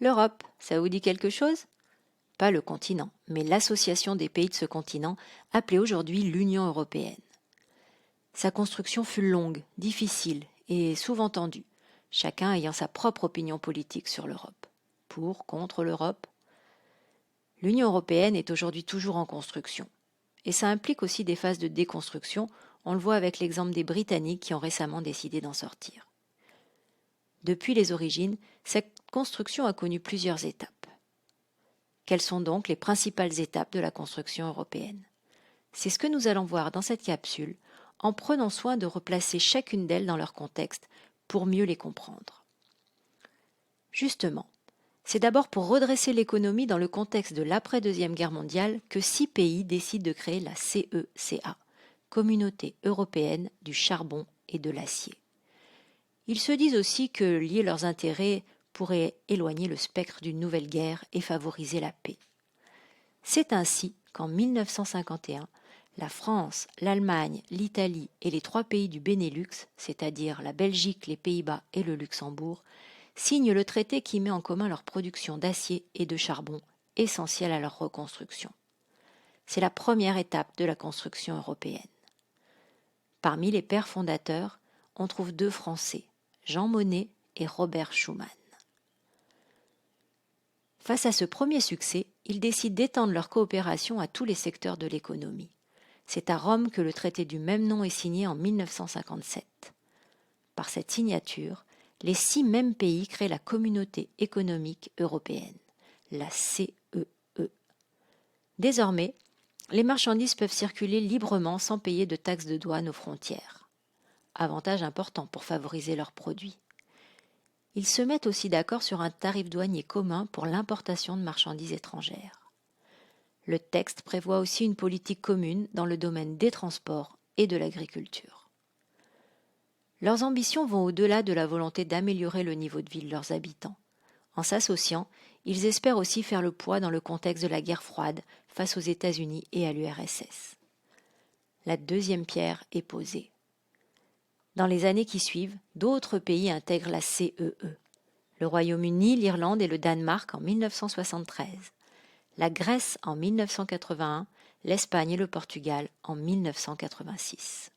L'Europe, ça vous dit quelque chose? Pas le continent, mais l'association des pays de ce continent, appelée aujourd'hui l'Union européenne. Sa construction fut longue, difficile et souvent tendue, chacun ayant sa propre opinion politique sur l'Europe. Pour, contre l'Europe? L'Union européenne est aujourd'hui toujours en construction. Et ça implique aussi des phases de déconstruction, on le voit avec l'exemple des Britanniques qui ont récemment décidé d'en sortir. Depuis les origines, cette construction a connu plusieurs étapes. Quelles sont donc les principales étapes de la construction européenne? C'est ce que nous allons voir dans cette capsule, en prenant soin de replacer chacune d'elles dans leur contexte pour mieux les comprendre. Justement, c'est d'abord pour redresser l'économie dans le contexte de l'après-deuxième guerre mondiale que 6 pays décident de créer la CECA, Communauté européenne du charbon et de l'acier. Ils se disent aussi que lier leurs intérêts pourrait éloigner le spectre d'une nouvelle guerre et favoriser la paix. C'est ainsi qu'en 1951, la France, l'Allemagne, l'Italie et les 3 pays du Benelux, c'est-à-dire la Belgique, les Pays-Bas et le Luxembourg, signent le traité qui met en commun leur production d'acier et de charbon, essentielle à leur reconstruction. C'est la première étape de la construction européenne. Parmi les pères fondateurs, on trouve 2 Français, Jean Monnet et Robert Schuman. Face à ce premier succès, ils décident d'étendre leur coopération à tous les secteurs de l'économie. C'est à Rome que le traité du même nom est signé en 1957. Par cette signature, les 6 mêmes pays créent la Communauté économique européenne, la CEE. Désormais, les marchandises peuvent circuler librement sans payer de taxes de douane aux frontières. Avantage important pour favoriser leurs produits. Ils se mettent aussi d'accord sur un tarif douanier commun pour l'importation de marchandises étrangères. Le texte prévoit aussi une politique commune dans le domaine des transports et de l'agriculture. Leurs ambitions vont au-delà de la volonté d'améliorer le niveau de vie de leurs habitants. En s'associant, ils espèrent aussi faire le poids dans le contexte de la guerre froide face aux États-Unis et à l'URSS. La deuxième pierre est posée. Dans les années qui suivent, d'autres pays intègrent la CEE. Le Royaume-Uni, l'Irlande et le Danemark en 1973. La Grèce en 1981, l'Espagne et le Portugal en 1986.